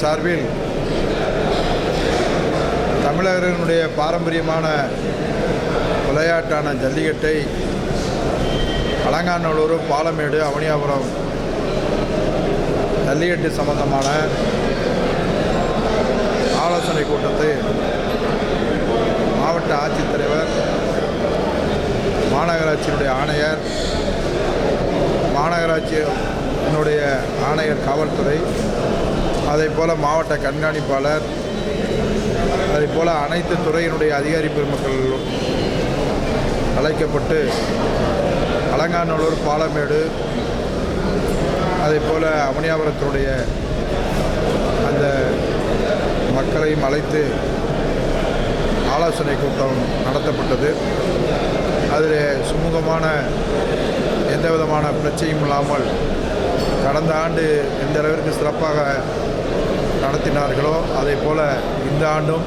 சார்பில் தமிழர்களுடைய பாரம்பரியமான விளையாட்டான ஜல்லிக்கட்டை அலங்காநல்லூர், பாலமேடு, அவனியாபுரம் ஜல்லிக்கட்டு சம்பந்தமான ஆலோசனை கூட்டத்தை மாவட்ட ஆட்சித்தலைவர், மாநகராட்சியினுடைய ஆணையர், மாநகராட்சியினுடைய ஆணையர் காவல்துறை, அதேபோல் மாவட்ட கண்காணிப்பாளர், அதேபோல் அனைத்து துறையினுடைய அதிகாரி பெருமக்கள் அழைக்கப்பட்டு அலங்காநல்லூர், பாலமேடு, அதேபோல் அவனியாபுரத்தினுடைய அந்த மக்களையும் அழைத்து ஆலோசனை கூட்டம் நடத்தப்பட்டது. அதில் சுமூகமான எந்த விதமான பிரச்சனையும் இல்லாமல் கடந்த ஆண்டு எந்த அளவிற்கு சிறப்பாக நடத்தினார்களோ அதே போல் இந்த ஆண்டும்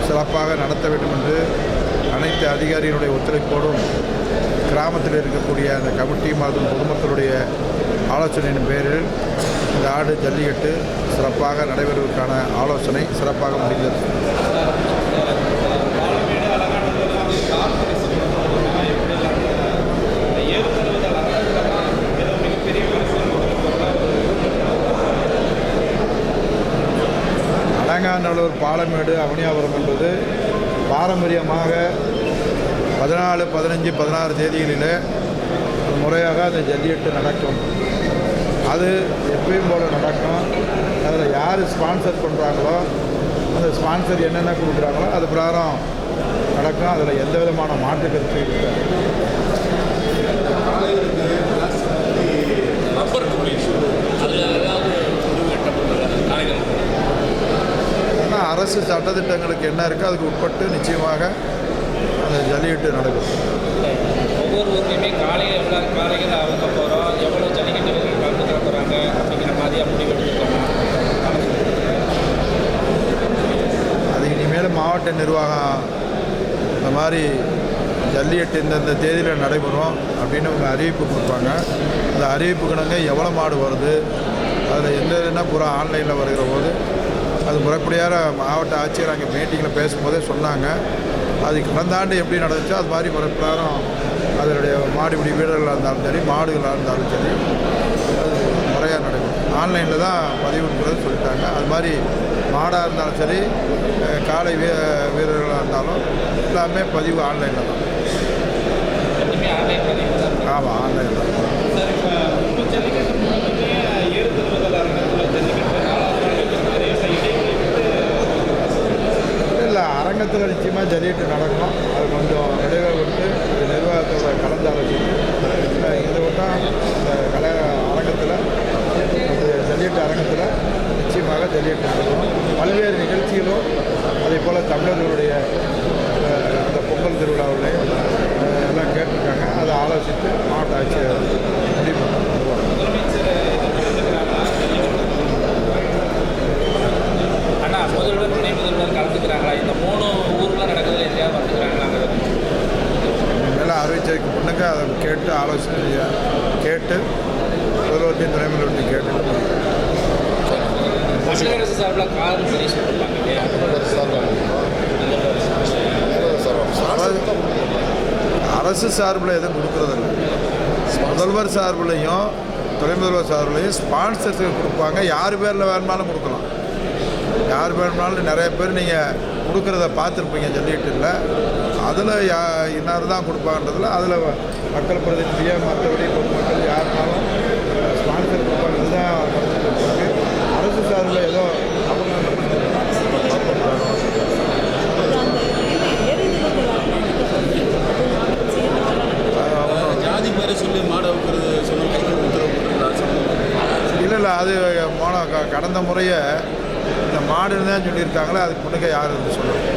சிறப்பாக நடத்த வேண்டும் என்று அனைத்து அதிகாரிகளுடைய ஒத்துழைப்போடும் கிராமத்தில் இருக்கக்கூடிய அந்த கமிட்டி மற்றும் பொதுமக்களுடைய ஆலோசனையின் பேரில் இந்த ஆண்டு ஜல்லிக்கட்டு சிறப்பாக நடைபெறுவதற்கான ஆலோசனை சிறப்பாக முடிந்தது. அலங்காநல்லூர், பாலமேடு, அவனியாபுரம் என்பது பாரம்பரியமாக 14, 15, 16 தேதிகளில் முறையாக அந்த ஜல்லிக்கட்டு நடக்கும். அது எப்பயும் போல் நடக்கும். அதில் யார் ஸ்பான்சர் பண்ணுறாங்களோ அந்த ஸ்பான்சர் என்னென்ன கொடுக்குறாங்களோ அது பிரகாரம் நடக்கும். அதில் எந்த விதமான மாற்று கருத்து இருக்காது. அரசு சட்டத்திட்டங்களுக்கு என்ன இருக்குது அதுக்கு உட்பட்டு நிச்சயமாக அந்த ஜல்லிக்கட்டு நடக்கும். ஒவ்வொரு ஊர்லேயுமே காலைகள் அவங்க போகிறோம், எவ்வளோ ஜல்லிக்கட்டு கலந்துக்கிற போகிறாங்க அப்படிங்கிற மாதிரியாக முடிவெடுத்துருக்கோம். அது இனிமேல் மாவட்ட நிர்வாகம் இந்த மாதிரி ஜல்லிக்கட்டு இந்தந்த தேதியில் நடைபெறும் அப்படின்னு அவங்க அறிவிப்பு கொடுப்பாங்க. அந்த அறிவிப்புக்கிணங்க எவ்வளோ மாடு வருது, அதில் எந்த இதுனா பூரா ஆன்லைனில் வருகிற போது அது முறைப்படியாக மாவட்ட ஆட்சியர் அங்கே மீட்டிங்கில் பேசும்போதே சொன்னாங்க. அது கடந்த ஆண்டு எப்படி நடந்துச்சோ அது மாதிரி முறைப்பிரகாரம் அதனுடைய மாடுபிடி வீரர்களாக இருந்தாலும் சரி, மாடுகளாக இருந்தாலும் சரி, அது முறையாக நடக்கும். ஆன்லைனில் தான் பதிவுங்கிறது சொல்லிட்டாங்க. அது மாதிரி மாடாக இருந்தாலும் சரி, காலை வீரர்களாக இருந்தாலும் எல்லாமே பதிவு ஆன்லைனில் தான். ஆமாம், ஆன்லைனில் தான். இல்லை, அரங்கத்தில் நிச்சயமாக ஜல்லிக்கட்டு நடக்கும். அது கொஞ்சம் இடைவெளி விட்டு நிர்வாகத்தோட கலந்து ஆலோசித்து இந்த வட்டம் இந்த அரங்கத்தில் ஜல்லிக்கட்டு அரங்கத்தில் நிச்சயமாக ஜல்லிக்கட்டு நடக்கும். பல்வேறு நிகழ்ச்சிகளும் அதே போல் தமிழர்களுடைய அந்த பொங்கல் திருவிழாவில் எல்லாம் கேட்டிருக்காங்க. அதை ஆலோசித்து மாவட்ட ஆட்சியர் முடிவு முதல்வர், துணை முதல்வர் கலந்துக்கிறாங்களா? இந்த 3 ஊரில் நடக்குதுல எங்கேயாவது வந்துக்கிறாங்களாங்க? இதெல்லாம் அறிவிச்சதுக்கு முன்னுக்கு அதை கேட்டு ஆலோசனை கேட்டு முதல்வர்கிட்டையும் துணை முதல்வர்கிட்டையும் கேட்டு தமிழக அரசு சார்பில் கார் சர்வீஸ் கொடுப்பாங்க இல்லையா? அரசு சார்பில் எதுவும் கொடுக்குறதில்ல. முதல்வர் சார்பிலையும் துணை முதல்வர் சார்பிலையும் ஸ்பான்சர்ஸுக்கு கொடுப்பாங்க. யார் பேரில் வேணுமாலும் கொடுக்கலாம். யார் வேணும்னாலும் நிறைய பேர் நீங்கள் கொடுக்குறத பார்த்துருப்பீங்க ஜல்லிக்கட்டில். அதில் இன்னார் தான் கொடுப்பாங்கன்றதில் அதில் மக்கள் பிரதிநிதியாக மற்றபடி பொதுமக்கள் யாருனாலும் ஸ்பான்சர் கொடுப்பாங்க. இதுதான் அரசு சார்பில் ஏதோ ஜாதி பேரை சொல்லி மாட வைக்கிறது இல்லை, அது கடந்த முறையை இந்த மாடுன்னு தான் சொல்லியிருக்காங்களே, அதுக்கு முன்னுக்கு யார் இருந்து சொல்லுவாங்க.